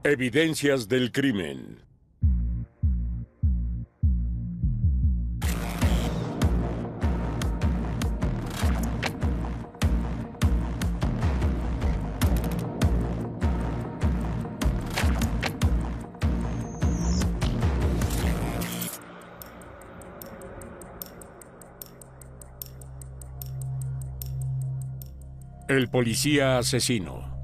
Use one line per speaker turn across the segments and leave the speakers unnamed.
Evidencias del crimen. El policía asesino.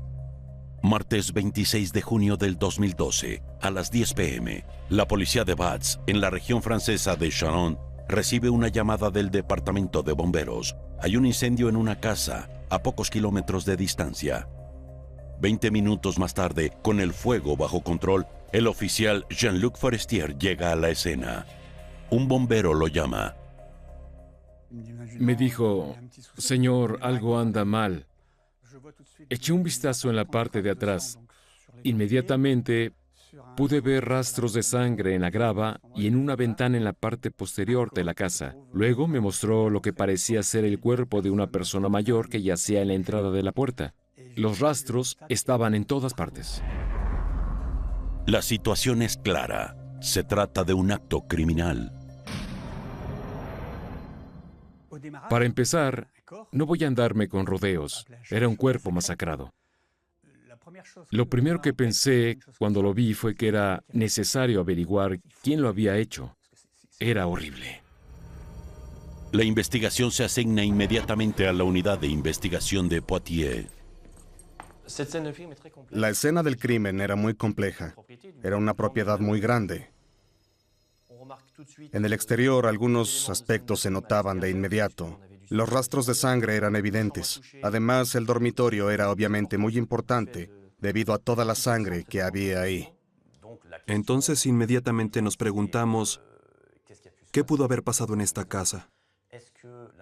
Martes 26 de junio del 2012, a las 10 p.m., la policía de Batz, en la región francesa de Chalon, recibe una llamada del departamento de bomberos. Hay un incendio en una casa, a pocos kilómetros de distancia. 20 minutos más tarde, con el fuego bajo control, el oficial Jean-Luc Forestier llega a la escena. Un bombero lo llama.
Me dijo, señor, algo anda mal. Eché un vistazo en la parte de atrás. Inmediatamente pude ver rastros de sangre en la grava y en una ventana en la parte posterior de la casa. Luego me mostró lo que parecía ser el cuerpo de una persona mayor que yacía en la entrada de la puerta. Los rastros estaban en todas partes.
La situación es clara. Se trata de un acto criminal.
Para empezar, no voy a andarme con rodeos. Era un cuerpo masacrado. Lo primero que pensé cuando lo vi fue que era necesario averiguar quién lo había hecho. Era horrible.
La investigación se asigna inmediatamente a la unidad de investigación de Poitiers.
La escena del crimen era muy compleja. Era una propiedad muy grande. En el exterior, algunos aspectos se notaban de inmediato. Los rastros de sangre eran evidentes. Además, el dormitorio era obviamente muy importante debido a toda la sangre que había ahí.
Entonces, inmediatamente nos preguntamos, ¿qué pudo haber pasado en esta casa?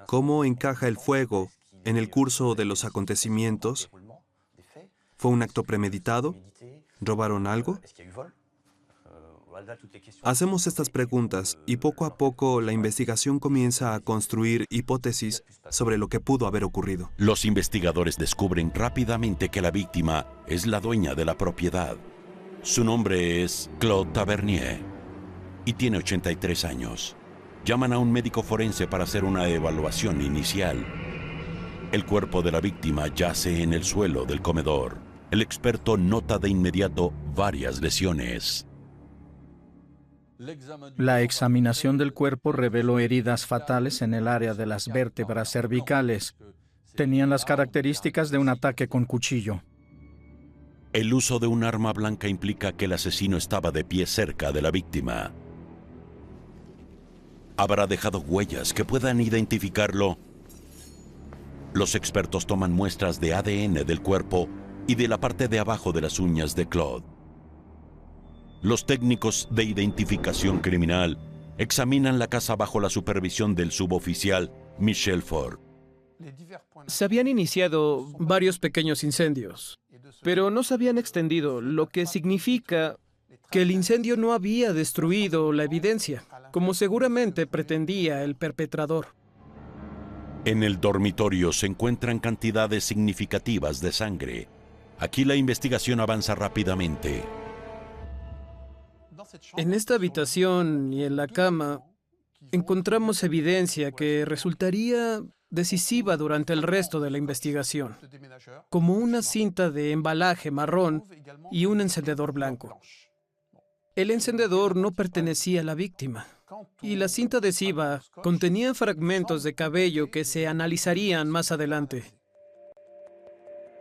¿Cómo encaja el fuego en el curso de los acontecimientos? ¿Fue un acto premeditado? ¿Robaron algo? Hacemos estas preguntas y poco a poco la investigación comienza a construir hipótesis sobre lo que pudo haber ocurrido.
Los investigadores descubren rápidamente que la víctima es la dueña de la propiedad. Su nombre es Claude Tavernier y tiene 83 años. Llaman a un médico forense para hacer una evaluación inicial. El cuerpo de la víctima yace en el suelo del comedor. El experto nota de inmediato varias lesiones.
La examinación del cuerpo reveló heridas fatales en el área de las vértebras cervicales. Tenían las características de un ataque con cuchillo.
El uso de un arma blanca implica que el asesino estaba de pie cerca de la víctima. ¿Habrá dejado huellas que puedan identificarlo? Los expertos toman muestras de ADN del cuerpo y de la parte de abajo de las uñas de Claude. Los técnicos de identificación criminal examinan la casa bajo la supervisión del suboficial Michel Ford.
Se habían iniciado varios pequeños incendios, pero no se habían extendido, lo que significa que el incendio no había destruido la evidencia, como seguramente pretendía el perpetrador.
En el dormitorio se encuentran cantidades significativas de sangre. Aquí la investigación avanza rápidamente.
En esta habitación y en la cama encontramos evidencia que resultaría decisiva durante el resto de la investigación, como una cinta de embalaje marrón y un encendedor blanco. El encendedor no pertenecía a la víctima, y la cinta adhesiva contenía fragmentos de cabello que se analizarían más adelante.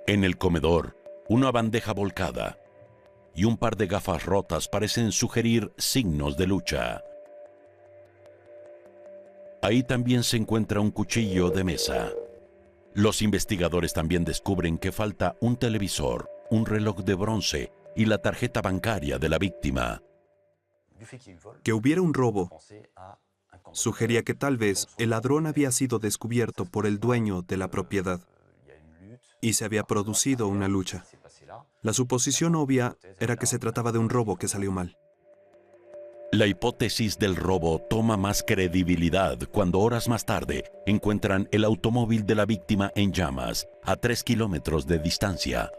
En el comedor, una bandeja volcada y un par de gafas rotas parecen sugerir signos de lucha. Ahí también se encuentra un cuchillo de mesa. Los investigadores también descubren que falta un televisor, un reloj de bronce y la tarjeta bancaria de la víctima.
Que hubiera un robo sugería que tal vez el ladrón había sido descubierto por el dueño de la propiedad y se había producido una lucha. La suposición obvia era que se trataba de un robo que salió mal.
La hipótesis del robo toma más credibilidad cuando horas más tarde encuentran el automóvil de la víctima en llamas a 3 kilómetros de distancia.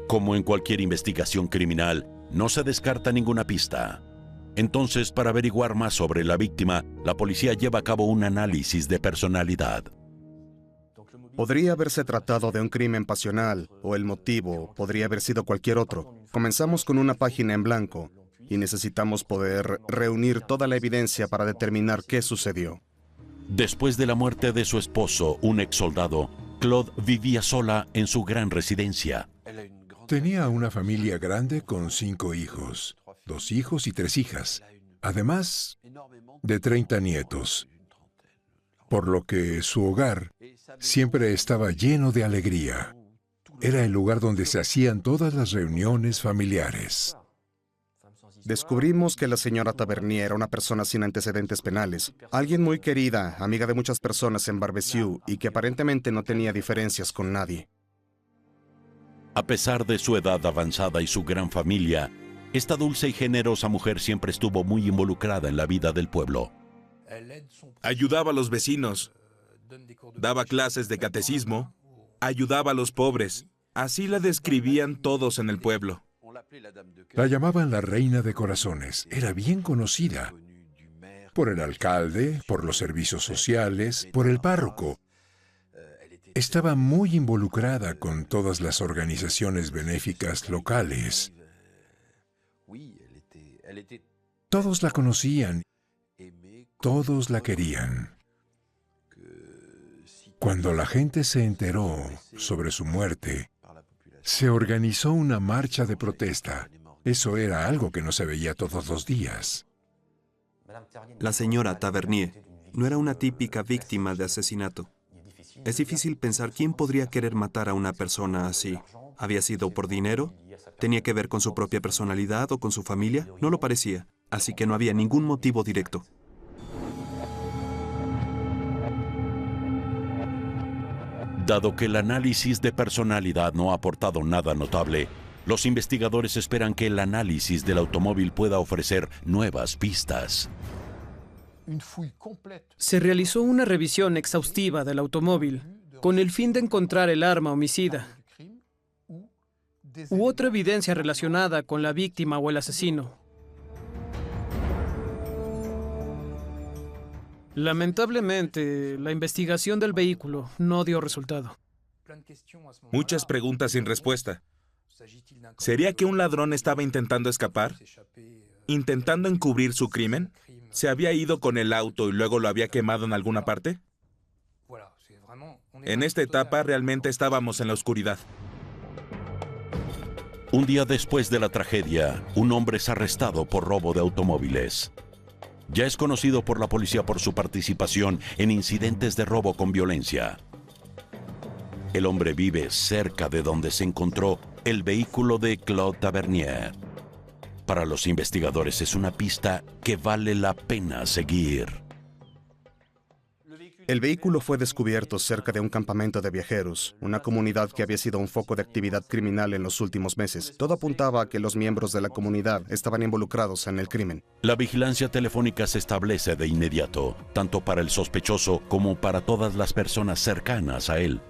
Como en cualquier investigación criminal, no se descarta ninguna pista. Entonces, para averiguar más sobre la víctima, la policía lleva a cabo un análisis de personalidad.
Podría haberse tratado de un crimen pasional, o el motivo podría haber sido cualquier otro. Comenzamos con una página en blanco y necesitamos poder reunir toda la evidencia para determinar qué sucedió.
Después de la muerte de su esposo, un exsoldado, Claude vivía sola en su gran residencia.
Tenía una familia grande con 5 hijos, 2 hijos y 3 hijas, además de 30 nietos, por lo que su hogar siempre estaba lleno de alegría. Era el lugar donde se hacían todas las reuniones familiares.
Descubrimos que la señora Tavernier era una persona sin antecedentes penales, alguien muy querida, amiga de muchas personas en Barbezieux y que aparentemente no tenía diferencias con nadie.
A pesar de su edad avanzada y su gran familia, esta dulce y generosa mujer siempre estuvo muy involucrada en la vida del pueblo.
Ayudaba a los vecinos, daba clases de catecismo, ayudaba a los pobres. Así la describían todos en el pueblo.
La llamaban la Reina de Corazones. Era bien conocida por el alcalde, por los servicios sociales, por el párroco. Estaba muy involucrada con todas las organizaciones benéficas locales. Todos la conocían, todos la querían. Cuando la gente se enteró sobre su muerte, se organizó una marcha de protesta. Eso era algo que no se veía todos los días.
La señora Tavernier no era una típica víctima de asesinato. Es difícil pensar quién podría querer matar a una persona así. ¿Había sido por dinero? ¿Tenía que ver con su propia personalidad o con su familia? No lo parecía, así que no había ningún motivo directo.
Dado que el análisis de personalidad no ha aportado nada notable, los investigadores esperan que el análisis del automóvil pueda ofrecer nuevas pistas.
Se realizó una revisión exhaustiva del automóvil con el fin de encontrar el arma homicida u otra evidencia relacionada con la víctima o el asesino. Lamentablemente, la investigación del vehículo no dio resultado.
Muchas preguntas sin respuesta. ¿Sería que un ladrón estaba intentando escapar? ¿Intentando encubrir su crimen? ¿Se había ido con el auto y luego lo había quemado en alguna parte? En esta etapa realmente estábamos en la oscuridad.
Un día después de la tragedia, un hombre es arrestado por robo de automóviles. Ya es conocido por la policía por su participación en incidentes de robo con violencia. El hombre vive cerca de donde se encontró el vehículo de Claude Tavernier. Para los investigadores es una pista que vale la pena seguir.
El vehículo fue descubierto cerca de un campamento de viajeros, una comunidad que había sido un foco de actividad criminal en los últimos meses. Todo apuntaba a que los miembros de la comunidad estaban involucrados en el crimen.
La vigilancia telefónica se establece de inmediato, tanto para el sospechoso como para todas las personas cercanas a él.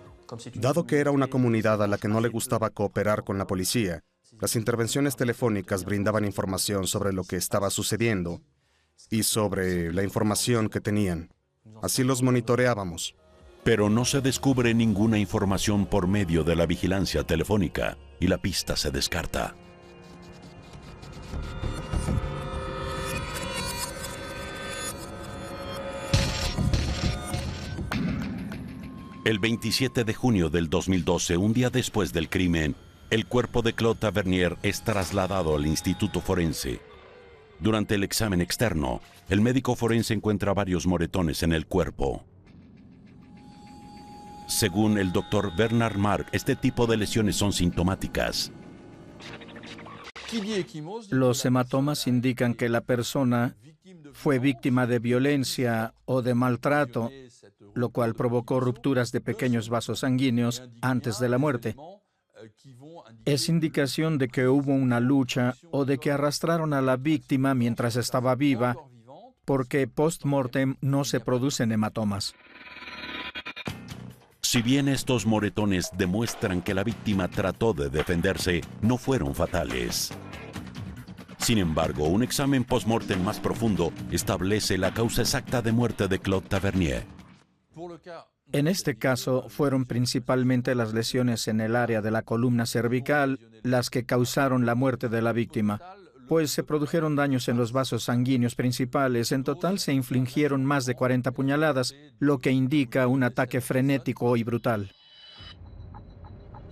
Dado que era una comunidad a la que no le gustaba cooperar con la policía, las intervenciones telefónicas brindaban información sobre lo que estaba sucediendo y sobre la información que tenían. Así los monitoreábamos.
Pero no se descubre ninguna información por medio de la vigilancia telefónica y la pista se descarta. El 27 de junio del 2012, un día después del crimen, el cuerpo de Claude Tavernier es trasladado al Instituto Forense. Durante el examen externo, el médico forense encuentra varios moretones en el cuerpo. Según el doctor Bernard Marc, este tipo de lesiones son sintomáticas.
Los hematomas indican que la persona fue víctima de violencia o de maltrato, lo cual provocó rupturas de pequeños vasos sanguíneos antes de la muerte. Es indicación de que hubo una lucha o de que arrastraron a la víctima mientras estaba viva, porque post-mortem no se producen hematomas.
Si bien estos moretones demuestran que la víctima trató de defenderse, no fueron fatales. Sin embargo, un examen post-mortem más profundo establece la causa exacta de muerte de Claude Tavernier.
En este caso, fueron principalmente las lesiones en el área de la columna cervical las que causaron la muerte de la víctima, pues se produjeron daños en los vasos sanguíneos principales. En total se infligieron más de 40 puñaladas, lo que indica un ataque frenético y brutal.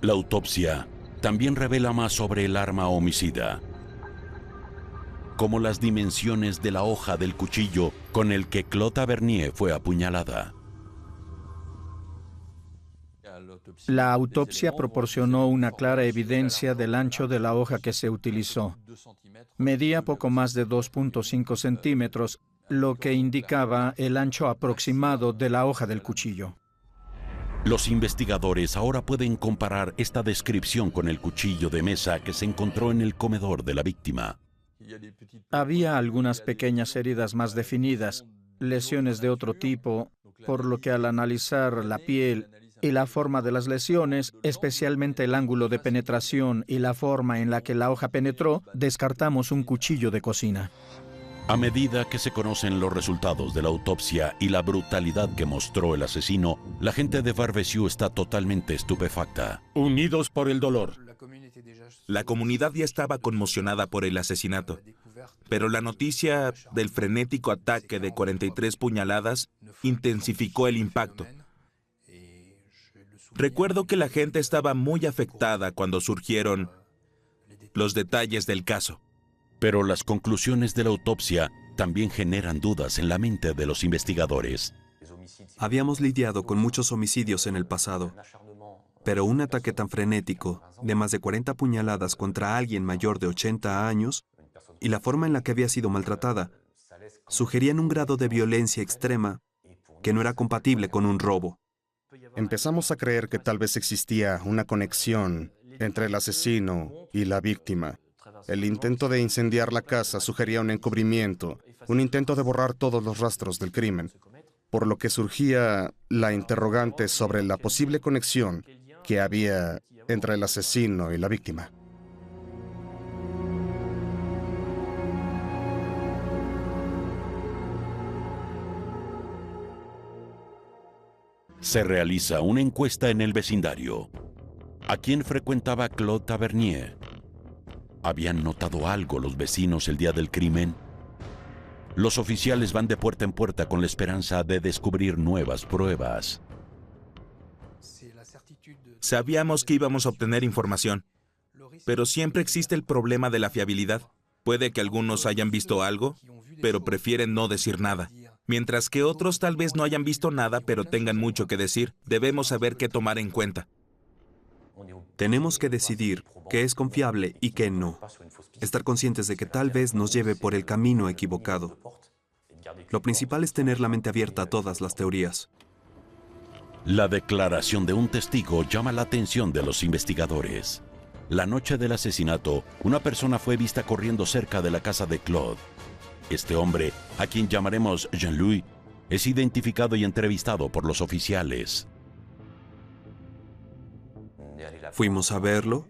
La autopsia también revela más sobre el arma homicida, como las dimensiones de la hoja del cuchillo con el que Claude Tavernier fue apuñalada.
La autopsia proporcionó una clara evidencia del ancho de la hoja que se utilizó. Medía poco más de 2.5 centímetros, lo que indicaba el ancho aproximado de la hoja del cuchillo.
Los investigadores ahora pueden comparar esta descripción con el cuchillo de mesa que se encontró en el comedor de la víctima.
Había algunas pequeñas heridas más definidas, lesiones de otro tipo, por lo que al analizar la piel y la forma de las lesiones, especialmente el ángulo de penetración y la forma en la que la hoja penetró, descartamos un cuchillo de cocina.
A medida que se conocen los resultados de la autopsia y la brutalidad que mostró el asesino, la gente de Barbezieux está totalmente estupefacta.
Unidos por el dolor.
La comunidad ya estaba conmocionada por el asesinato, pero la noticia del frenético ataque de 43 puñaladas intensificó el impacto. Recuerdo que la gente estaba muy afectada cuando surgieron los detalles del caso.
Pero las conclusiones de la autopsia también generan dudas en la mente de los investigadores.
Habíamos lidiado con muchos homicidios en el pasado, pero un ataque tan frenético, de más de 40 puñaladas contra alguien mayor de 80 años, y la forma en la que había sido maltratada, sugerían un grado de violencia extrema que no era compatible con un robo.
Empezamos a creer que tal vez existía una conexión entre el asesino y la víctima. El intento de incendiar la casa sugería un encubrimiento, un intento de borrar todos los rastros del crimen, por lo que surgía la interrogante sobre la posible conexión que había entre el asesino y la víctima.
Se realiza una encuesta en el vecindario. ¿A quién frecuentaba Claude Tavernier? ¿Habían notado algo los vecinos el día del crimen? Los oficiales van de puerta en puerta con la esperanza de descubrir nuevas pruebas.
Sabíamos que íbamos a obtener información, pero siempre existe el problema de la fiabilidad. Puede que algunos hayan visto algo, pero prefieren no decir nada. Mientras que otros tal vez no hayan visto nada, pero tengan mucho que decir. Debemos saber qué tomar en cuenta.
Tenemos que decidir qué es confiable y qué no. Estar conscientes de que tal vez nos lleve por el camino equivocado. Lo principal es tener la mente abierta a todas las teorías.
La declaración de un testigo llama la atención de los investigadores. La noche del asesinato, una persona fue vista corriendo cerca de la casa de Claude. Este hombre, a quien llamaremos Jean-Louis, es identificado y entrevistado por los oficiales.
Fuimos a verlo,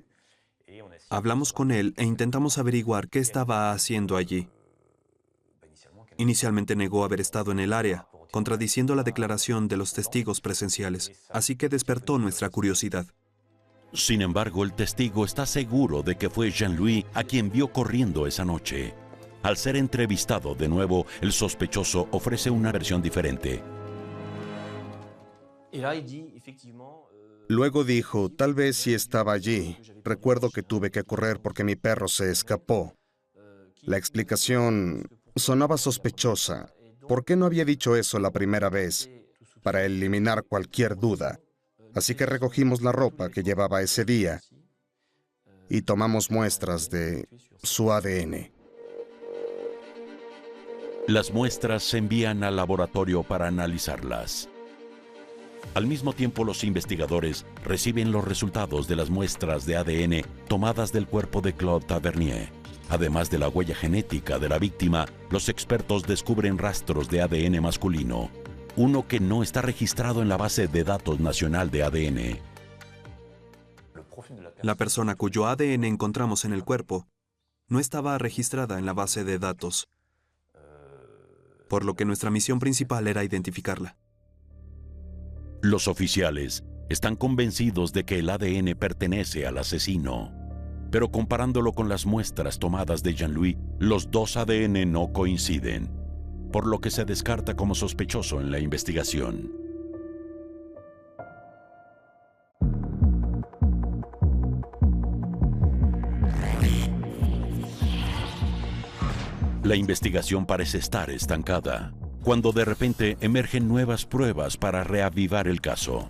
hablamos con él e intentamos averiguar qué estaba haciendo allí. Inicialmente negó haber estado en el área, contradiciendo la declaración de los testigos presenciales, así que despertó nuestra curiosidad.
Sin embargo, el testigo está seguro de que fue Jean-Louis a quien vio corriendo esa noche. Al ser entrevistado de nuevo, el sospechoso ofrece una versión diferente.
Luego dijo, tal vez sí estaba allí. Recuerdo que tuve que correr porque mi perro se escapó. La explicación sonaba sospechosa. ¿Por qué no había dicho eso la primera vez? Para eliminar cualquier duda. Así que recogimos la ropa que llevaba ese día y tomamos muestras de su ADN.
Las muestras se envían al laboratorio para analizarlas. Al mismo tiempo, los investigadores reciben los resultados de las muestras de ADN tomadas del cuerpo de Claude Tavernier. Además de la huella genética de la víctima, los expertos descubren rastros de ADN masculino. uno que no está registrado en la base de datos nacional de ADN.
La persona cuyo ADN encontramos en el cuerpo no estaba registrada en la base de datos, por lo que nuestra misión principal era identificarla.
Los oficiales están convencidos de que el ADN pertenece al asesino, pero comparándolo con las muestras tomadas de Jean-Louis, los dos ADN no coinciden, por lo que se descarta como sospechoso en la investigación. La investigación parece estar estancada, cuando de repente emergen nuevas pruebas para reavivar el caso.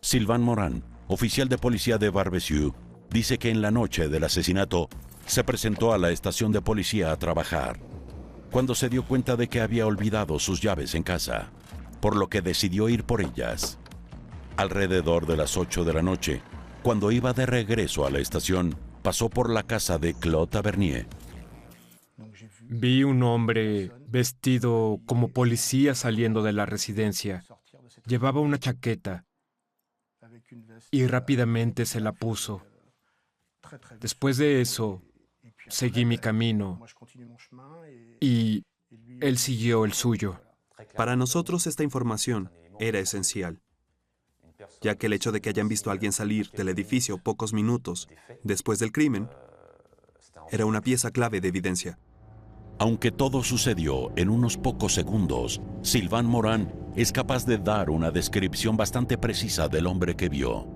Sylvain Morin, oficial de policía de Barbezieux, dice que en la noche del asesinato se presentó a la estación de policía a trabajar, cuando se dio cuenta de que había olvidado sus llaves en casa, por lo que decidió ir por ellas. Alrededor de las 8 de la noche, cuando iba de regreso a la estación, pasó por la casa de Claude Tavernier.
Vi un hombre vestido como policía saliendo de la residencia. Llevaba una chaqueta y rápidamente se la puso. Después de eso, seguí mi camino y él siguió el suyo.
Para nosotros esta información era esencial, ya que el hecho de que hayan visto a alguien salir del edificio pocos minutos después del crimen era una pieza clave de evidencia.
Aunque todo sucedió en unos pocos segundos, Sylvain Morin es capaz de dar una descripción bastante precisa del hombre que vio.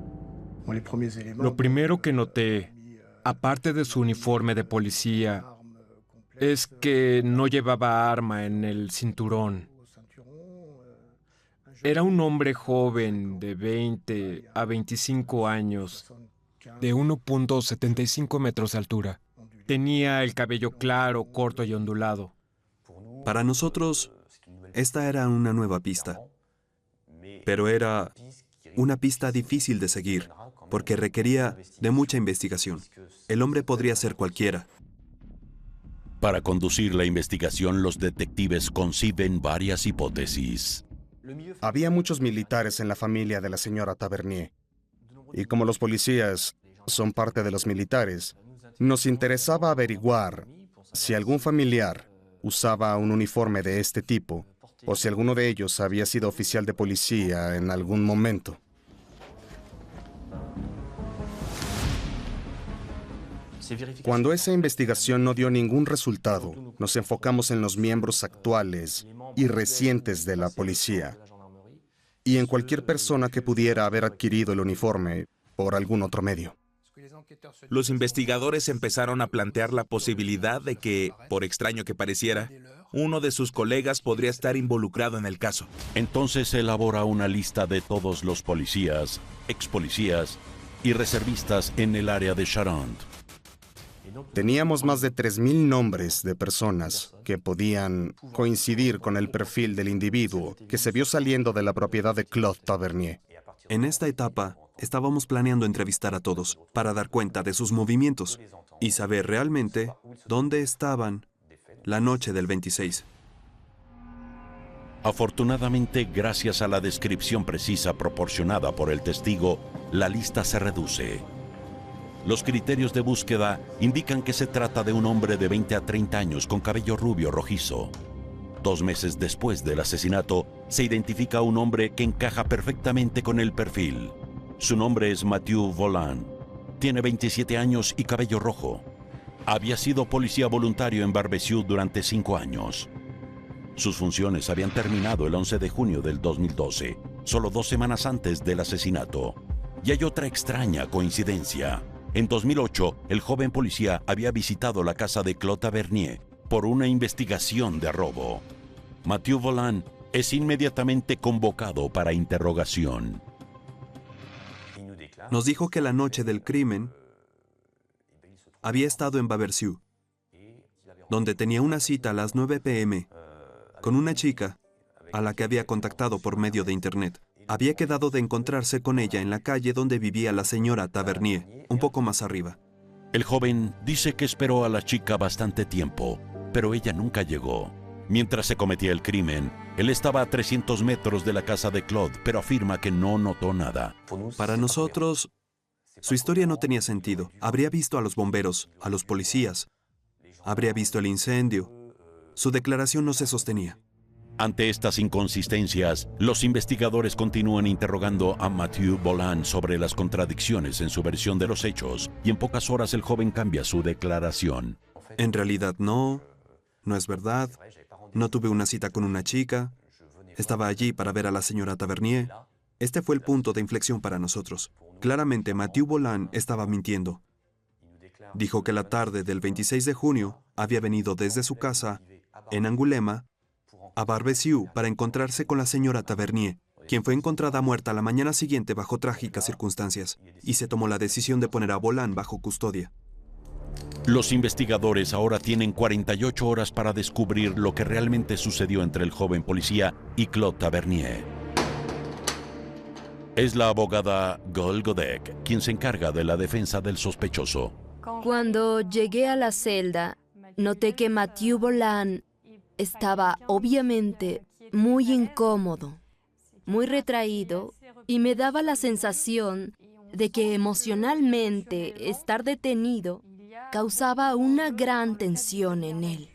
Lo primero que noté, aparte de su uniforme de policía, es que no llevaba arma en el cinturón. Era un hombre joven de 20 a 25 años, de 1.75 metros de altura. Tenía el cabello claro, corto y ondulado.
Para nosotros, esta era una nueva pista, pero era una pista difícil de seguir, porque requería de mucha investigación. El hombre podría ser cualquiera.
Para conducir la investigación, los detectives conciben varias hipótesis.
Había muchos militares en la familia de la señora Tavernier, y como los policías son parte de los militares, nos interesaba averiguar si algún familiar usaba un uniforme de este tipo o si alguno de ellos había sido oficial de policía en algún momento. Cuando esa investigación no dio ningún resultado, nos enfocamos en los miembros actuales y recientes de la policía y en cualquier persona que pudiera haber adquirido el uniforme por algún otro medio.
Los investigadores empezaron a plantear la posibilidad de que, por extraño que pareciera, uno de sus colegas podría estar involucrado en el caso.
Entonces se elabora una lista de todos los policías, expolicías y reservistas en el área de Charente.
Teníamos más de 3,000 nombres de personas que podían coincidir con el perfil del individuo que se vio saliendo de la propiedad de Claude Tavernier.
En esta etapa, estábamos planeando entrevistar a todos para dar cuenta de sus movimientos y saber realmente dónde estaban la noche del 26.
Afortunadamente, gracias a la descripción precisa proporcionada por el testigo, la lista se reduce. Los criterios de búsqueda indican que se trata de un hombre de 20 a 30 años con cabello rubio rojizo. 2 meses después del asesinato, se identifica a un hombre que encaja perfectamente con el perfil. Su nombre es Mathieu Voland. Tiene 27 años y cabello rojo. Había sido policía voluntario en Barbezieux durante 5 años. Sus funciones habían terminado el 11 de junio del 2012, solo 2 semanas antes del asesinato. Y hay otra extraña coincidencia. En 2008, el joven policía había visitado la casa de Claude Tavernier por una investigación de robo. Mathieu Voland es inmediatamente convocado para interrogación.
Nos dijo que la noche del crimen había estado en Barbezieux, donde tenía una cita a las 9 p.m. con una chica a la que había contactado por medio de internet. Había quedado de encontrarse con ella en la calle donde vivía la señora Tavernier, un poco más arriba.
El joven dice que esperó a la chica bastante tiempo, pero ella nunca llegó. Mientras se cometía el crimen, Él estaba a 300 metros de la casa de Claude, pero afirma que no notó nada.
Para nosotros, su historia no tenía sentido. Habría visto a los bomberos, a los policías. Habría visto el incendio. Su declaración no se sostenía.
Ante estas inconsistencias, los investigadores continúan interrogando a Mathieu Bolland sobre las contradicciones en su versión de los hechos, y en pocas horas el joven cambia su declaración.
En realidad no es verdad. No tuve una cita con una chica. Estaba allí para ver a la señora Tavernier. Este fue el punto de inflexión para nosotros. Claramente, Mathieu Bolland estaba mintiendo. Dijo que la tarde del 26 de junio había venido desde su casa, en Angoulême, a Barbezieux para encontrarse con la señora Tavernier, quien fue encontrada muerta la mañana siguiente bajo trágicas circunstancias, y se tomó la decisión de poner a Bolland bajo custodia.
Los investigadores ahora tienen 48 horas para descubrir lo que realmente sucedió entre el joven policía y Claude Tavernier. Es la abogada Gol Godek quien se encarga de la defensa del sospechoso.
Cuando llegué a la celda, noté que Mathieu Bolland estaba obviamente muy incómodo, muy retraído, y me daba la sensación de que emocionalmente estar detenido causaba una gran tensión en él.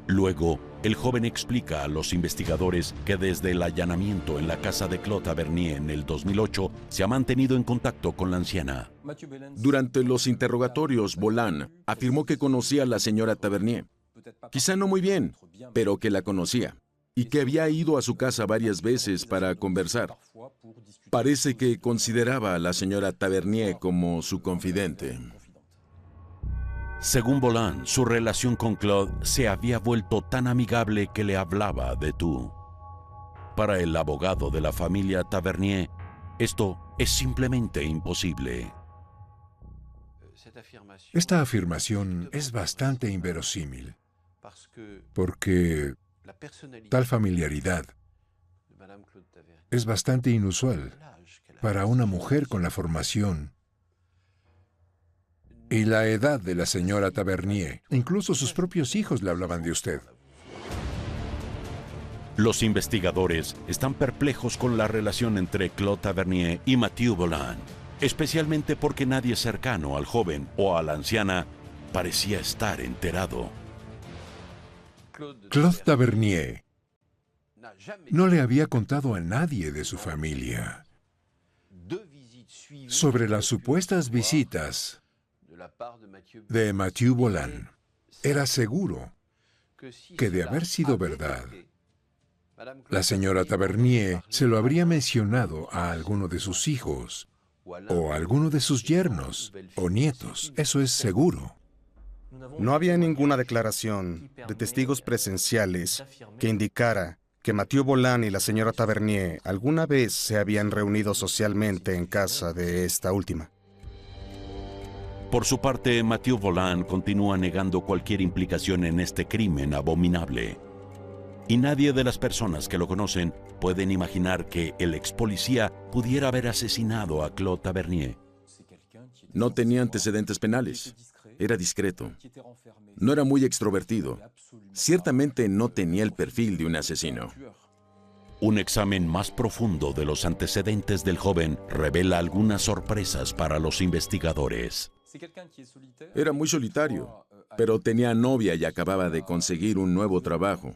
Luego, el joven explica a los investigadores que desde el allanamiento en la casa de Claude Tavernier en el 2008 se ha mantenido en contacto con la anciana.
Durante los interrogatorios, Bolland afirmó que conocía a la señora Tavernier. Quizá no muy bien, pero que la conocía, y que había ido a su casa varias veces para conversar. Parece que consideraba a la señora Tavernier como su confidente.
Según Bolland, su relación con Claude se había vuelto tan amigable que le hablaba de tú. Para el abogado de la familia Tavernier, esto es simplemente imposible.
Esta afirmación es bastante inverosímil, porque tal familiaridad es bastante inusual para una mujer con la formación y la edad de la señora Tavernier. Incluso sus propios hijos le hablaban de usted.
Los investigadores están perplejos con la relación entre Claude Tavernier y Mathieu Bolland, especialmente porque nadie cercano al joven o a la anciana parecía estar enterado.
Claude Tavernier no le había contado a nadie de su familia sobre las supuestas visitas de Mathieu Bolland. Era seguro que, de haber sido verdad, la señora Tavernier se lo habría mencionado a alguno de sus hijos, o a alguno de sus yernos o nietos. Eso es seguro.
No había ninguna declaración de testigos presenciales que indicara que Mathieu Bolland y la señora Tavernier alguna vez se habían reunido socialmente en casa de esta última.
Por su parte, Mathieu Bolland continúa negando cualquier implicación en este crimen abominable. Y nadie de las personas que lo conocen pueden imaginar que el ex policía pudiera haber asesinado a Claude Tavernier.
No tenía antecedentes penales. Era discreto. No era muy extrovertido. Ciertamente no tenía el perfil de un asesino.
Un examen más profundo de los antecedentes del joven revela algunas sorpresas para los investigadores.
Era muy solitario, pero tenía novia y acababa de conseguir un nuevo trabajo.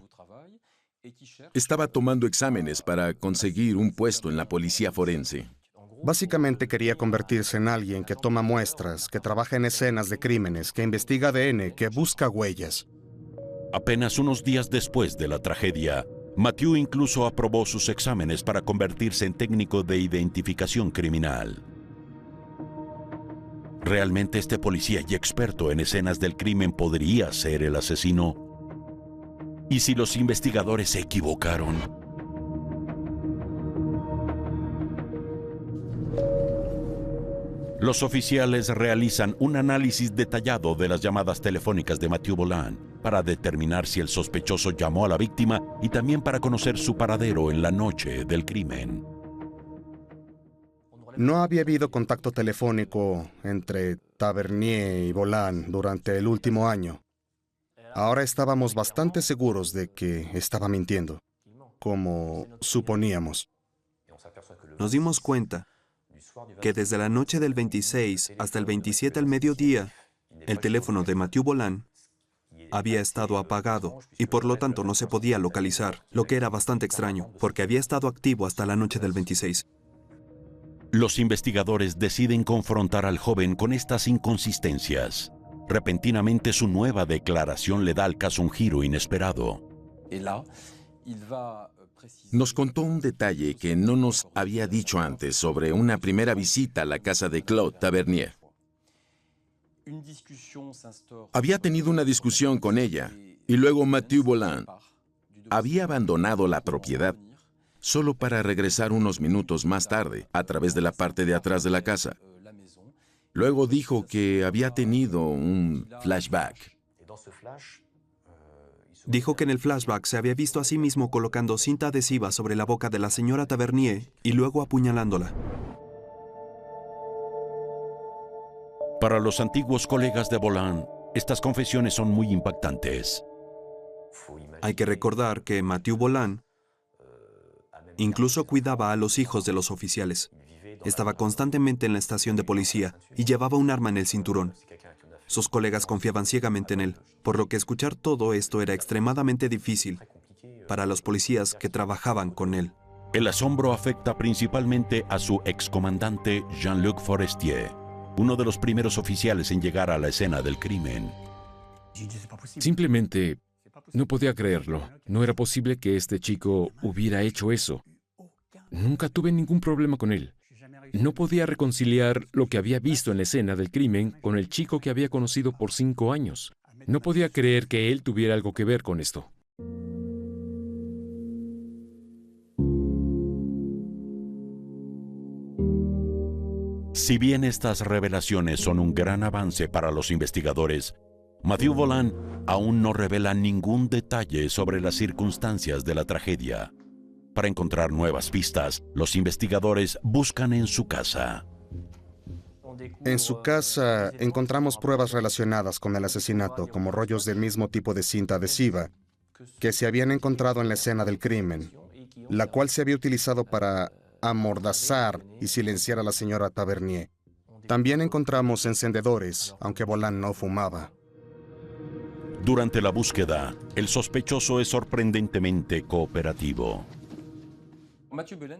Estaba tomando exámenes para conseguir un puesto en la policía forense.
Básicamente quería convertirse en alguien que toma muestras, que trabaja en escenas de crímenes, que investiga ADN, que busca huellas.
Apenas unos días después de la tragedia, Mathieu incluso aprobó sus exámenes para convertirse en técnico de identificación criminal. ¿Realmente este policía y experto en escenas del crimen podría ser el asesino? ¿Y si los investigadores se equivocaron? Los oficiales realizan un análisis detallado de las llamadas telefónicas de Mathieu Bolland para determinar si el sospechoso llamó a la víctima y también para conocer su paradero en la noche del crimen.
No había habido contacto telefónico entre Tavernier y Bolland durante el último año. Ahora estábamos bastante seguros de que estaba mintiendo. como suponíamos.
Nos dimos cuenta que desde la noche del 26 hasta el 27 al mediodía, el teléfono de Mathieu Bolland había estado apagado y por lo tanto no se podía localizar, lo que era bastante extraño, porque había estado activo hasta la noche del 26.
Los investigadores deciden confrontar al joven con estas inconsistencias. Repentinamente su nueva declaración le da al caso un giro inesperado.
Nos contó un detalle que no nos había dicho antes sobre una primera visita a la casa de Claude Tavernier. Había tenido una discusión con ella y luego Mathieu Bolland había abandonado la propiedad solo para regresar unos minutos más tarde a través de la parte de atrás de la casa. Luego dijo que había tenido un flashback.
Dijo que en el flashback se había visto a sí mismo colocando cinta adhesiva sobre la boca de la señora Tavernier y luego apuñalándola.
Para los antiguos colegas de Bolland, estas confesiones son muy impactantes.
Hay que recordar que Mathieu Bolland incluso cuidaba a los hijos de los oficiales. Estaba constantemente en la estación de policía y llevaba un arma en el cinturón. Sus colegas confiaban ciegamente en él, por lo que escuchar todo esto era extremadamente difícil para los policías que trabajaban con él.
El asombro afecta principalmente a su excomandante Jean-Luc Forestier, uno de los primeros oficiales en llegar a la escena del crimen.
Simplemente no podía creerlo. No era posible que este chico hubiera hecho eso. Nunca tuve ningún problema con él. No podía reconciliar lo que había visto en la escena del crimen con el chico que había conocido por 5 años. No podía creer que él tuviera algo que ver con esto.
Si bien estas revelaciones son un gran avance para los investigadores, Mathieu Bolland aún no revela ningún detalle sobre las circunstancias de la tragedia. Para encontrar nuevas pistas, los investigadores buscan en su casa.
En su casa encontramos pruebas relacionadas con el asesinato, como rollos del mismo tipo de cinta adhesiva que se habían encontrado en la escena del crimen, la cual se había utilizado para amordazar y silenciar a la señora Tavernier. También encontramos encendedores, aunque Bolland no fumaba.
Durante la búsqueda, el sospechoso es sorprendentemente cooperativo.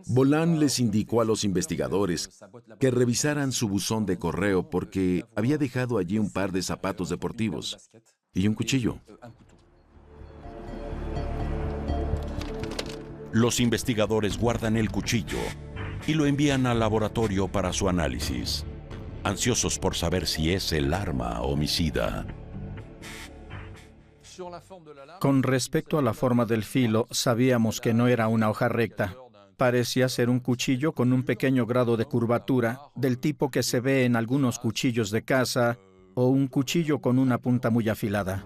Bolland les indicó a los investigadores que revisaran su buzón de correo porque había dejado allí un par de zapatos deportivos y un cuchillo.
Los investigadores guardan el cuchillo y lo envían al laboratorio para su análisis, ansiosos por saber si es el arma homicida.
Con respecto a la forma del filo, sabíamos que no era una hoja recta. Parecía ser un cuchillo con un pequeño grado de curvatura, del tipo que se ve en algunos cuchillos de caza o un cuchillo con una punta muy afilada.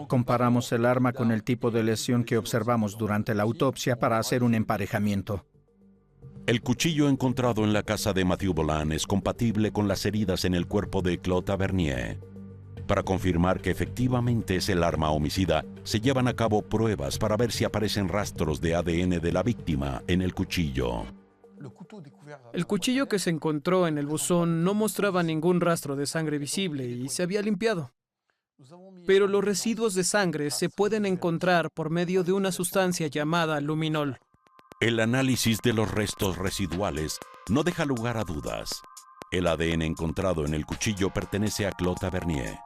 Comparamos el arma con el tipo de lesión que observamos durante la autopsia para hacer un emparejamiento.
El cuchillo encontrado en la casa de Mathieu Bolland es compatible con las heridas en el cuerpo de Claude Tavernier. Para confirmar que efectivamente es el arma homicida, se llevan a cabo pruebas para ver si aparecen rastros de ADN de la víctima en el cuchillo.
El cuchillo que se encontró en el buzón no mostraba ningún rastro de sangre visible y se había limpiado. Pero los residuos de sangre se pueden encontrar por medio de una sustancia llamada luminol.
El análisis de los restos residuales no deja lugar a dudas. El ADN encontrado en el cuchillo pertenece a Claude Tavernier.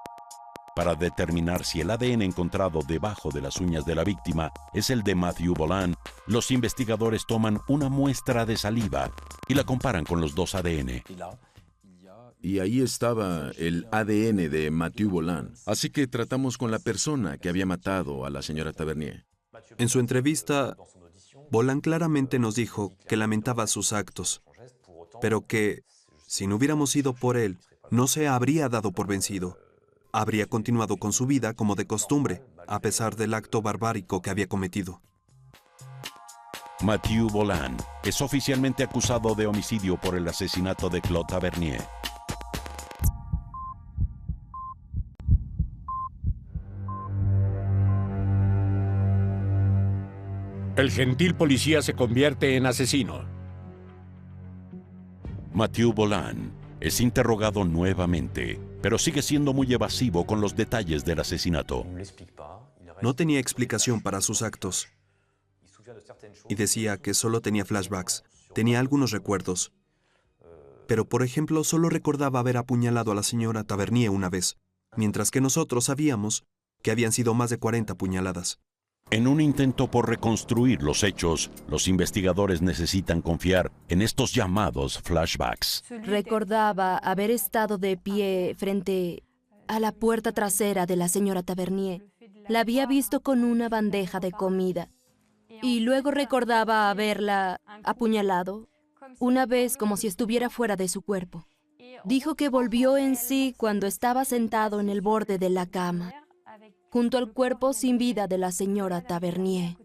Para determinar si el ADN encontrado debajo de las uñas de la víctima es el de Mathieu Bolland, los investigadores toman una muestra de saliva y la comparan con los dos ADN.
Y ahí estaba el ADN de Mathieu Bolland. Así que tratamos con la persona que había matado a la señora Tavernier.
En su entrevista, Bolland claramente nos dijo que lamentaba sus actos, pero que, si no hubiéramos ido por él, no se habría dado por vencido. Habría continuado con su vida como de costumbre, a pesar del acto barbárico que había cometido.
Mathieu Bolland es oficialmente acusado de homicidio por el asesinato de Claude Tavernier.
El gentil policía se convierte en asesino.
Mathieu Bolan es interrogado nuevamente, pero sigue siendo muy evasivo con los detalles del asesinato.
No tenía explicación para sus actos. Y decía que solo tenía flashbacks. Tenía algunos recuerdos. Pero, por ejemplo, solo recordaba haber apuñalado a la señora Tavernier una vez, mientras que nosotros sabíamos que habían sido más de 40 puñaladas.
En un intento por reconstruir los hechos, los investigadores necesitan confiar en estos llamados flashbacks.
Recordaba haber estado de pie frente a la puerta trasera de la señora Tavernier. La había visto con una bandeja de comida. Y luego recordaba haberla apuñalado una vez como si estuviera fuera de su cuerpo. Dijo que volvió en sí cuando estaba sentado en el borde de la cama, junto al cuerpo sin vida de la señora Tavernier.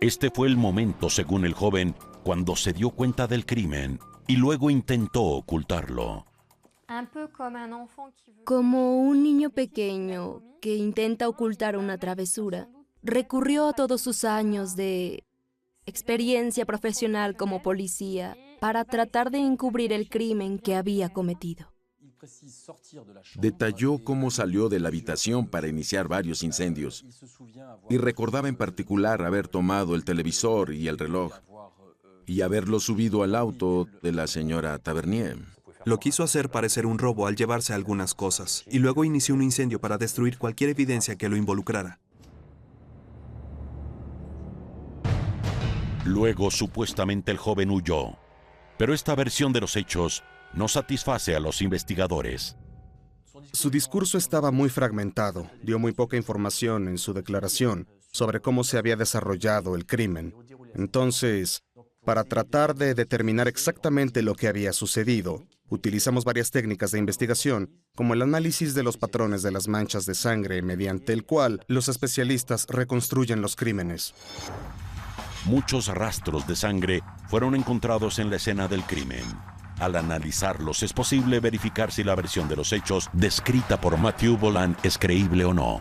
Este fue el momento, según el joven, cuando se dio cuenta del crimen y luego intentó ocultarlo.
Como un niño pequeño que intenta ocultar una travesura, recurrió a todos sus años de experiencia profesional como policía para tratar de encubrir el crimen que había cometido.
Detalló cómo salió de la habitación para iniciar varios incendios. Y recordaba en particular haber tomado el televisor y el reloj y haberlo subido al auto de la señora Tavernier.
Lo quiso hacer parecer un robo al llevarse algunas cosas, y luego inició un incendio para destruir cualquier evidencia que lo involucrara.
Luego, supuestamente, el joven huyó. Pero esta versión de los hechos no satisface a los investigadores.
Su discurso estaba muy fragmentado, dio muy poca información en su declaración sobre cómo se había desarrollado el crimen. Entonces, para tratar de determinar exactamente lo que había sucedido, utilizamos varias técnicas de investigación, como el análisis de los patrones de las manchas de sangre, mediante el cual los especialistas reconstruyen los crímenes.
Muchos rastros de sangre fueron encontrados en la escena del crimen. Al analizarlos, es posible verificar si la versión de los hechos descrita por Mathieu Bolan es creíble o no.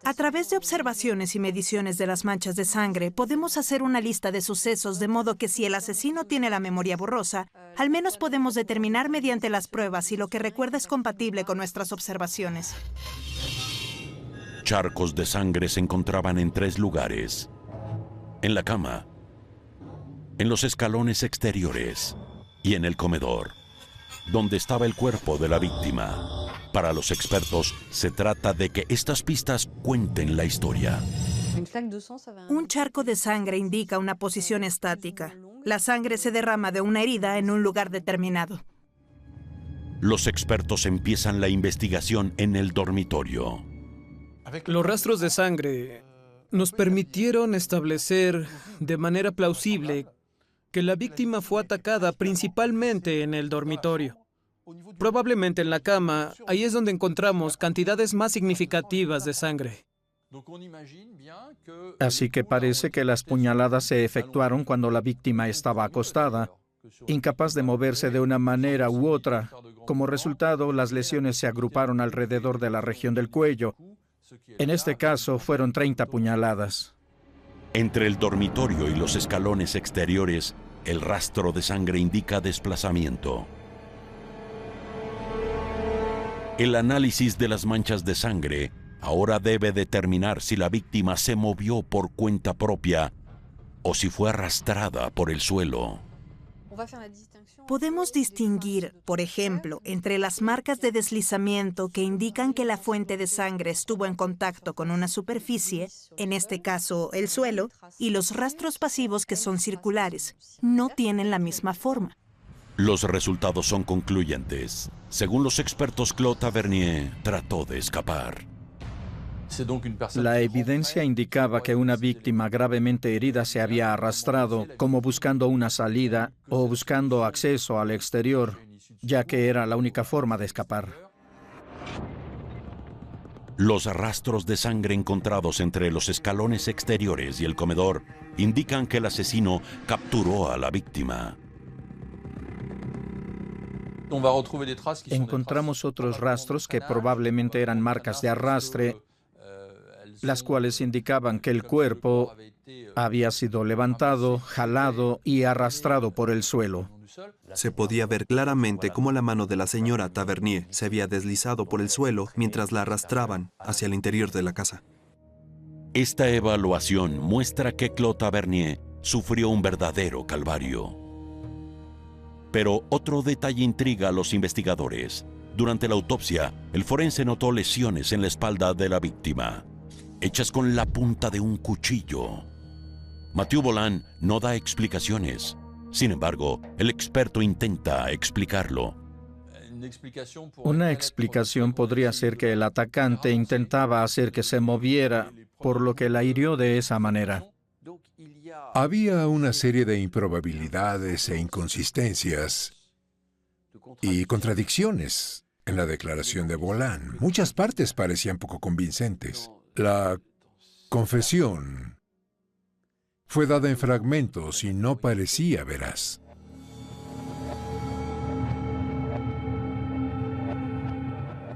A través de observaciones y mediciones de las manchas de sangre, podemos hacer una lista de sucesos, de modo que si el asesino tiene la memoria borrosa, al menos podemos determinar mediante las pruebas si lo que recuerda es compatible con nuestras observaciones.
Charcos de sangre se encontraban en 3 lugares: en la cama, en los escalones exteriores y en el comedor, donde estaba el cuerpo de la víctima. Para los expertos, se trata de que estas pistas cuenten la historia.
Un charco de sangre indica una posición estática. La sangre se derrama de una herida en un lugar determinado.
Los expertos empiezan la investigación en el dormitorio.
Los rastros de sangre nos permitieron establecer de manera plausible que la víctima fue atacada principalmente en el dormitorio. Probablemente en la cama, ahí es donde encontramos cantidades más significativas de sangre.
Así que parece que las puñaladas se efectuaron cuando la víctima estaba acostada, incapaz de moverse de una manera u otra. Como resultado, las lesiones se agruparon alrededor de la región del cuello. En este caso, fueron 30 puñaladas.
Entre el dormitorio y los escalones exteriores, el rastro de sangre indica desplazamiento. El análisis de las manchas de sangre ahora debe determinar si la víctima se movió por cuenta propia o si fue arrastrada por el suelo.
Podemos distinguir, por ejemplo, entre las marcas de deslizamiento que indican que la fuente de sangre estuvo en contacto con una superficie, en este caso el suelo, y los rastros pasivos que son circulares. No tienen la misma forma.
Los resultados son concluyentes. Según los expertos, Claude Tavernier trató de escapar.
La evidencia indicaba que una víctima gravemente herida se había arrastrado, como buscando una salida o buscando acceso al exterior, ya que era la única forma de escapar.
Los rastros de sangre encontrados entre los escalones exteriores y el comedor indican que el asesino capturó a la víctima.
Encontramos otros rastros que probablemente eran marcas de arrastre. las cuales indicaban que el cuerpo había sido levantado, jalado y arrastrado por el suelo.
Se podía ver claramente cómo la mano de la señora Tavernier se había deslizado por el suelo mientras la arrastraban hacia el interior de la casa.
Esta evaluación muestra que Claude Tavernier sufrió un verdadero calvario. Pero otro detalle intriga a los investigadores. Durante la autopsia, el forense notó lesiones en la espalda de la víctima, hechas con la punta de un cuchillo. Mathieu Bolland no da explicaciones. Sin embargo, el experto intenta explicarlo.
Una explicación podría ser que el atacante intentaba hacer que se moviera, por lo que la hirió de esa manera.
Había una serie de improbabilidades e inconsistencias y contradicciones en la declaración de Bolland. Muchas partes parecían poco convincentes. La confesión fue dada en fragmentos y no parecía veraz.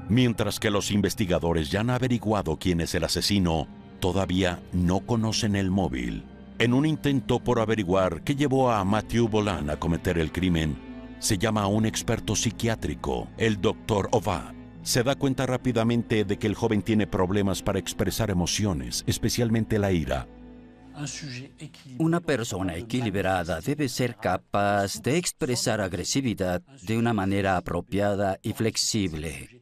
Mientras que los investigadores ya han averiguado quién es el asesino, todavía no conocen el móvil. En un intento por averiguar qué llevó a Mathieu Bolland a cometer el crimen, se llama a un experto psiquiátrico, el Dr. Ova. Se da cuenta rápidamente de que el joven tiene problemas para expresar emociones, especialmente la ira.
Una persona equilibrada debe ser capaz de expresar agresividad de una manera apropiada y flexible.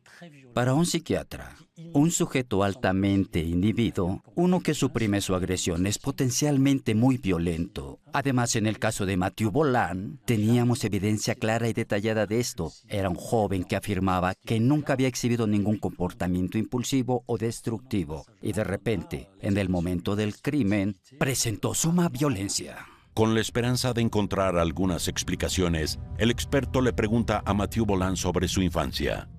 Para un psiquiatra, un sujeto altamente inhibido, uno que suprime su agresión, es potencialmente muy violento. Además, en el caso de Mathieu Bolland, teníamos evidencia clara y detallada de esto. Era un joven que afirmaba que nunca había exhibido ningún comportamiento impulsivo o destructivo. Y de repente, en el momento del crimen, presentó suma violencia.
Con la esperanza de encontrar algunas explicaciones, el experto le pregunta a Mathieu Bolland sobre su infancia.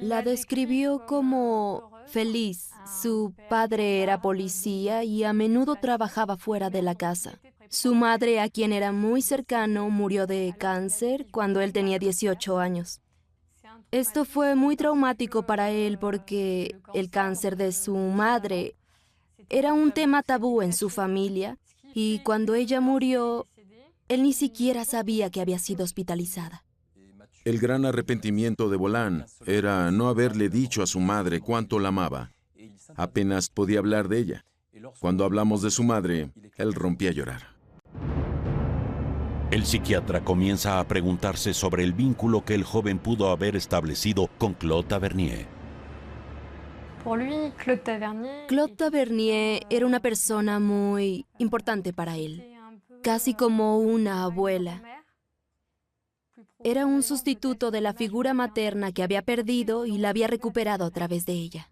La describió como feliz. Su padre era policía y a menudo trabajaba fuera de la casa. Su madre, a quien era muy cercano, murió de cáncer cuando él tenía 18 años. Esto fue muy traumático para él porque el cáncer de su madre era un tema tabú en su familia y cuando ella murió, él ni siquiera sabía que había sido hospitalizada.
El gran arrepentimiento de Bolland era no haberle dicho a su madre cuánto la amaba. Apenas podía hablar de ella. Cuando hablamos de su madre, él rompía a llorar.
El psiquiatra comienza a preguntarse sobre el vínculo que el joven pudo haber establecido con Claude Tavernier.
Claude Tavernier era una persona muy importante para él, casi como una abuela. Era un sustituto de la figura materna que había perdido y la había recuperado a través de ella.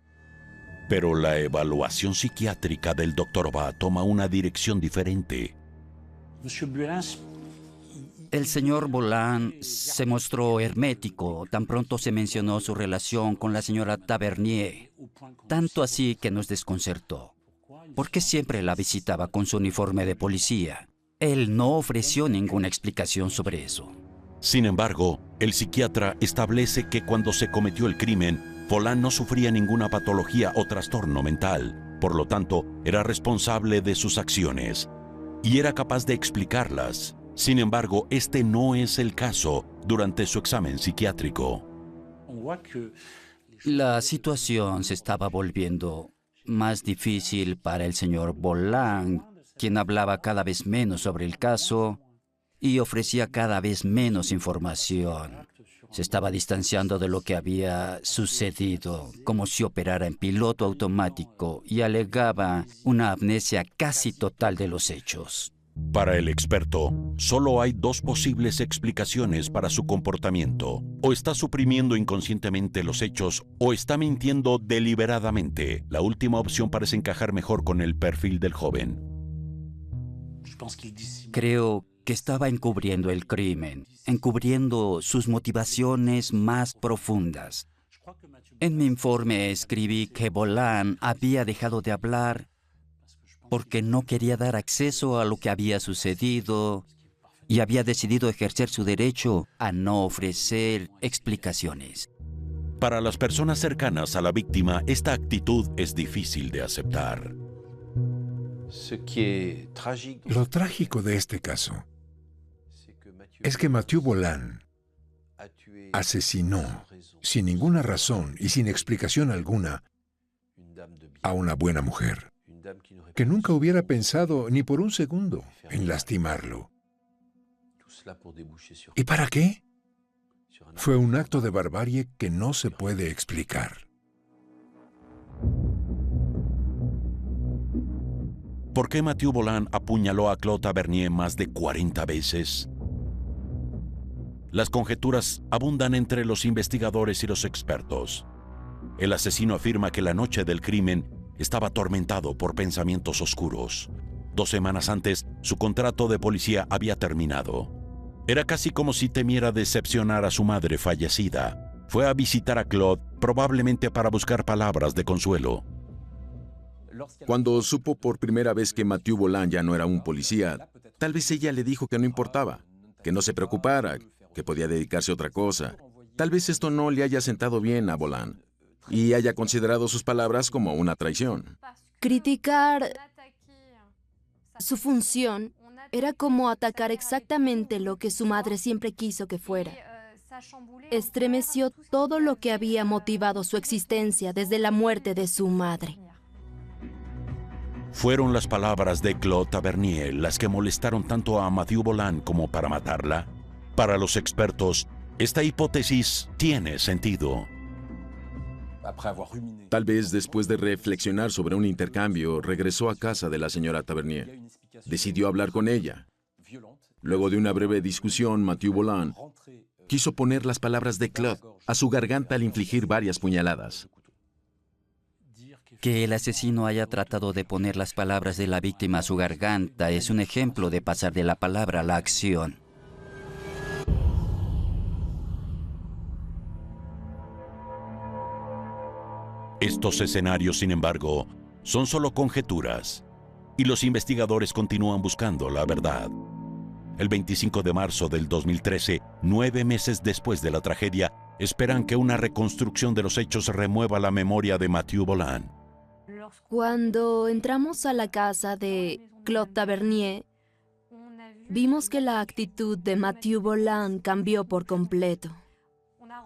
Pero la evaluación psiquiátrica del Dr. Ova toma una dirección diferente.
El señor Bolland se mostró hermético tan pronto se mencionó su relación con la señora Tavernier, tanto así que nos desconcertó, porque siempre la visitaba con su uniforme de policía. Él no ofreció ninguna explicación sobre eso.
Sin embargo, el psiquiatra establece que cuando se cometió el crimen, Bolland no sufría ninguna patología o trastorno mental, por lo tanto, era responsable de sus acciones y era capaz de explicarlas. Sin embargo, este no es el caso durante su examen psiquiátrico.
La situación se estaba volviendo más difícil para el señor Bolland, quien hablaba cada vez menos sobre el caso y ofrecía cada vez menos información. Se estaba distanciando de lo que había sucedido, como si operara en piloto automático, y alegaba una amnesia casi total de los hechos.
Para el experto, solo hay dos posibles explicaciones para su comportamiento. O está suprimiendo inconscientemente los hechos, o está mintiendo deliberadamente. La última opción parece encajar mejor con el perfil del joven.
Creo que estaba encubriendo el crimen, encubriendo sus motivaciones más profundas. En mi informe escribí que Bolland había dejado de hablar porque no quería dar acceso a lo que había sucedido y había decidido ejercer su derecho a no ofrecer explicaciones.
Para las personas cercanas a la víctima, esta actitud es difícil de aceptar.
Lo trágico de este caso es que Mathieu Bolan asesinó, sin ninguna razón y sin explicación alguna, a una buena mujer, que nunca hubiera pensado ni por un segundo en lastimarlo. ¿Y para qué? Fue un acto de barbarie que no se puede explicar.
¿Por qué Mathieu Bolan apuñaló a Claude Tavernier más de 40 veces? Las conjeturas abundan entre los investigadores y los expertos. El asesino afirma que la noche del crimen estaba atormentado por pensamientos oscuros. 2 semanas antes, su contrato de policía había terminado. Era casi como si temiera decepcionar a su madre fallecida. Fue a visitar a Claude, probablemente para buscar palabras de consuelo.
Cuando supo por primera vez que Mathieu Bolan ya no era un policía, tal vez ella le dijo que no importaba, que no se preocupara, que podía dedicarse a otra cosa. Tal vez esto no le haya sentado bien a Bolan y haya considerado sus palabras como una traición.
Criticar su función era como atacar exactamente lo que su madre siempre quiso que fuera. Estremeció todo lo que había motivado su existencia desde la muerte de su madre.
¿Fueron las palabras de Claude Tavernier las que molestaron tanto a Mathieu Bolan como para matarla? Para los expertos, esta hipótesis tiene sentido.
Tal vez después de reflexionar sobre un intercambio, regresó a casa de la señora Tavernier. Decidió hablar con ella. Luego de una breve discusión, Mathieu Bolan quiso poner las palabras de Claude a su garganta al infligir varias puñaladas.
Que el asesino haya tratado de poner las palabras de la víctima a su garganta es un ejemplo de pasar de la palabra a la acción.
Estos escenarios, sin embargo, son solo conjeturas, y los investigadores continúan buscando la verdad. El 25 de marzo del 2013, 9 meses después de la tragedia, esperan que una reconstrucción de los hechos remueva la memoria de Mathieu Bolan.
Cuando entramos a la casa de Claude Tavernier, vimos que la actitud de Mathieu Bolan cambió por completo.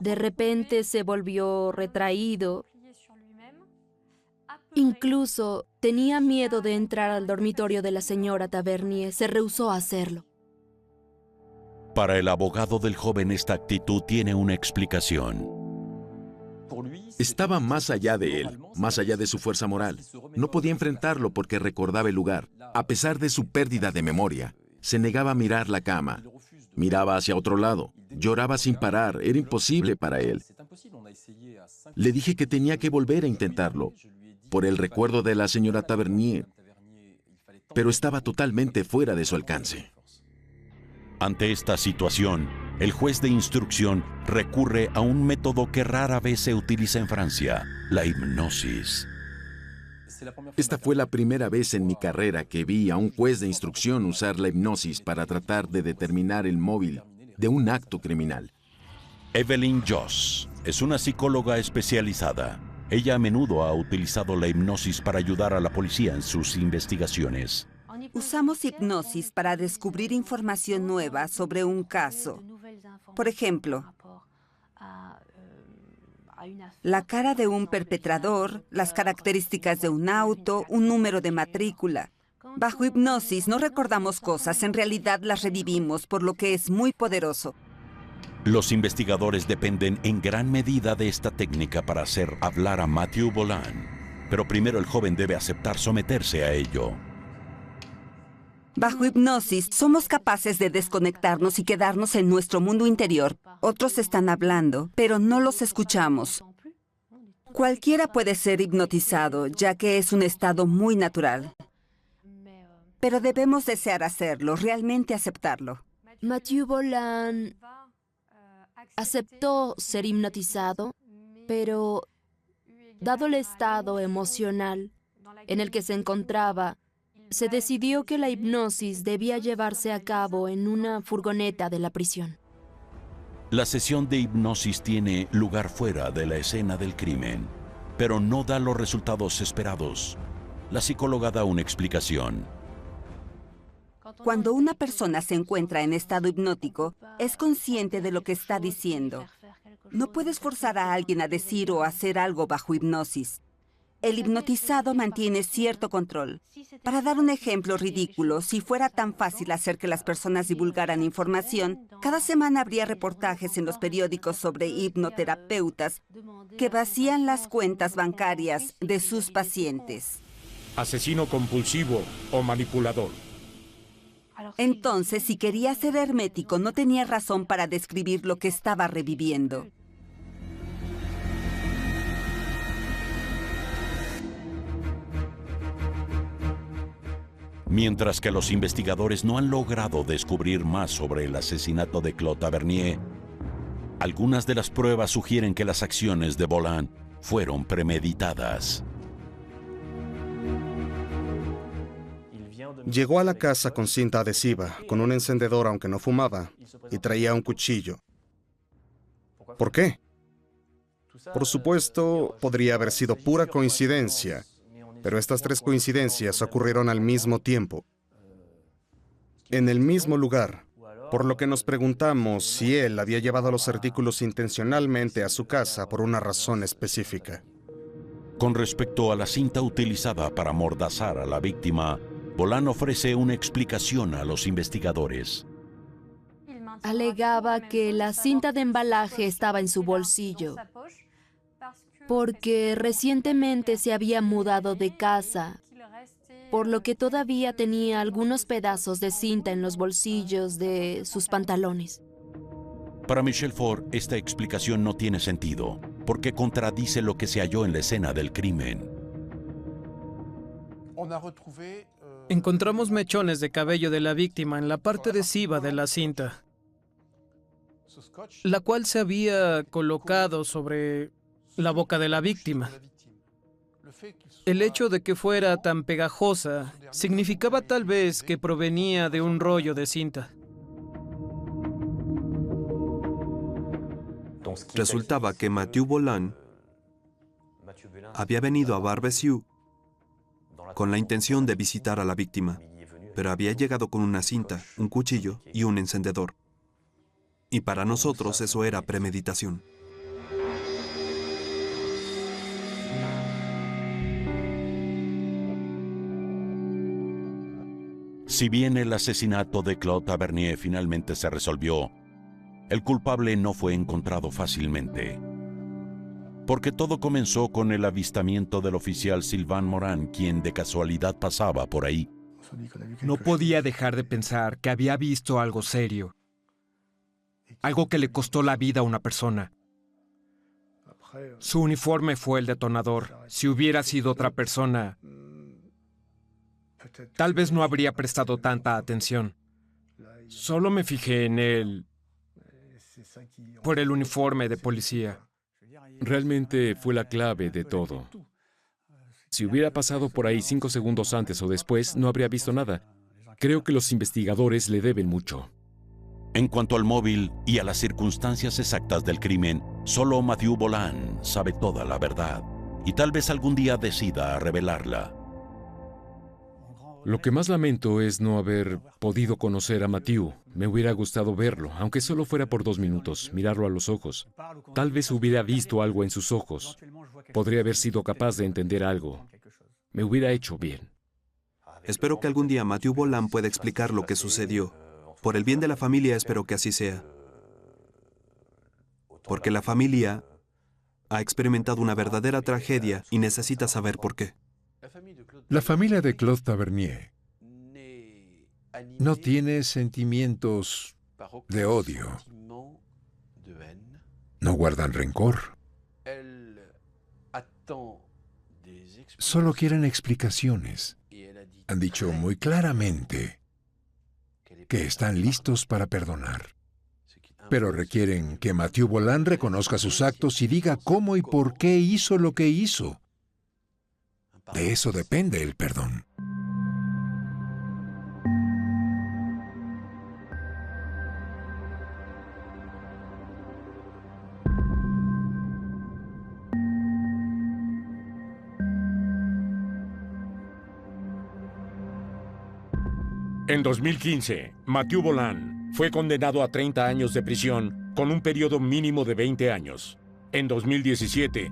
De repente se volvió retraído. Incluso tenía miedo de entrar al dormitorio de la señora Tavernier. Se rehusó a hacerlo.
Para el abogado del joven, esta actitud tiene una explicación.
Estaba más allá de él, más allá de su fuerza moral. No podía enfrentarlo porque recordaba el lugar. A pesar de su pérdida de memoria, se negaba a mirar la cama. Miraba hacia otro lado. Lloraba sin parar. Era imposible para él. Le dije que tenía que volver a intentarlo, por el recuerdo de la señora Tavernier, pero estaba totalmente fuera de su alcance.
Ante esta situación, el juez de instrucción recurre a un método que rara vez se utiliza en Francia, la hipnosis.
Esta fue la primera vez en mi carrera que vi a un juez de instrucción usar la hipnosis para tratar de determinar el móvil de un acto criminal.
Evelyn Joss es una psicóloga especializada. Ella a menudo ha utilizado la hipnosis para ayudar a la policía en sus investigaciones.
Usamos hipnosis para descubrir información nueva sobre un caso. Por ejemplo, la cara de un perpetrador, las características de un auto, un número de matrícula. Bajo hipnosis no recordamos cosas, en realidad las revivimos, por lo que es muy poderoso.
Los investigadores dependen en gran medida de esta técnica para hacer hablar a Mathieu Bolan. Pero primero el joven debe aceptar someterse a ello.
Bajo hipnosis, somos capaces de desconectarnos y quedarnos en nuestro mundo interior. Otros están hablando, pero no los escuchamos. Cualquiera puede ser hipnotizado, ya que es un estado muy natural. Pero debemos desear hacerlo, realmente aceptarlo.
Mathieu Bolan aceptó ser hipnotizado, pero dado el estado emocional en el que se encontraba, se decidió que la hipnosis debía llevarse a cabo en una furgoneta de la prisión.
La sesión de hipnosis tiene lugar fuera de la escena del crimen, pero no da los resultados esperados. La psicóloga da una explicación.
Cuando una persona se encuentra en estado hipnótico, es consciente de lo que está diciendo. No puedes forzar a alguien a decir o hacer algo bajo hipnosis. El hipnotizado mantiene cierto control. Para dar un ejemplo ridículo, si fuera tan fácil hacer que las personas divulgaran información, cada semana habría reportajes en los periódicos sobre hipnoterapeutas que vacían las cuentas bancarias de sus pacientes.
Asesino compulsivo o manipulador.
Entonces, si quería ser hermético, no tenía razón para describir lo que estaba reviviendo.
Mientras que los investigadores no han logrado descubrir más sobre el asesinato de Claude Tavernier, algunas de las pruebas sugieren que las acciones de Bolland fueron premeditadas.
Llegó a la casa con cinta adhesiva, con un encendedor aunque no fumaba, y traía un cuchillo. ¿Por qué? Por supuesto, podría haber sido pura coincidencia, pero estas tres coincidencias ocurrieron al mismo tiempo, en el mismo lugar, por lo que nos preguntamos si él había llevado los artículos intencionalmente a su casa por una razón específica.
Con respecto a la cinta utilizada para amordazar a la víctima, Bolland ofrece una explicación a los investigadores.
Alegaba que la cinta de embalaje estaba en su bolsillo, porque recientemente se había mudado de casa, por lo que todavía tenía algunos pedazos de cinta en los bolsillos de sus pantalones.
Para Michel Faure, esta explicación no tiene sentido, porque contradice lo que se halló en la escena del crimen.
Encontramos mechones de cabello de la víctima en la parte adhesiva de la cinta, la cual se había colocado sobre la boca de la víctima. El hecho de que fuera tan pegajosa significaba tal vez que provenía de un rollo de cinta.
Resultaba que Mathieu Bolland había venido a Bar-Bézieux con la intención de visitar a la víctima, pero había llegado con una cinta, un cuchillo y un encendedor. Y para nosotros eso era premeditación.
Si bien el asesinato de Claude Tavernier finalmente se resolvió, el culpable no fue encontrado fácilmente. Porque todo comenzó con el avistamiento del oficial Sylvain Morin, quien de casualidad pasaba por ahí.
No podía dejar de pensar que había visto algo serio. Algo que le costó la vida a una persona. Su uniforme fue el detonador. Si hubiera sido otra persona, tal vez no habría prestado tanta atención. Solo me fijé en él por el uniforme de policía.
Realmente fue la clave de todo. Si hubiera pasado por ahí 5 segundos antes o después, no habría visto nada. Creo que los investigadores le deben mucho.
En cuanto al móvil y a las circunstancias exactas del crimen, solo Mathieu Bolland sabe toda la verdad, y tal vez algún día decida revelarla.
Lo que más lamento es no haber podido conocer a Mathieu. Me hubiera gustado verlo, aunque solo fuera por 2 minutos, mirarlo a los ojos. Tal vez hubiera visto algo en sus ojos. Podría haber sido capaz de entender algo. Me hubiera hecho bien.
Espero que algún día Mathieu Bolland pueda explicar lo que sucedió. Por el bien de la familia espero que así sea. Porque la familia ha experimentado una verdadera tragedia y necesita saber por qué.
La familia de Claude Tavernier no tiene sentimientos de odio. No guardan rencor. Solo quieren explicaciones. Han dicho muy claramente que están listos para perdonar. Pero requieren que Mathieu Bolland reconozca sus actos y diga cómo y por qué hizo lo que hizo. De eso depende el perdón.
En 2015, Mathieu Bolan fue condenado a 30 años de prisión con un periodo mínimo de 20 años. En 2017,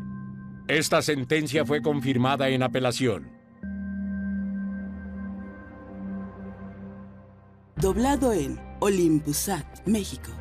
esta sentencia fue confirmada en apelación.
Doblado en Olympusat, México.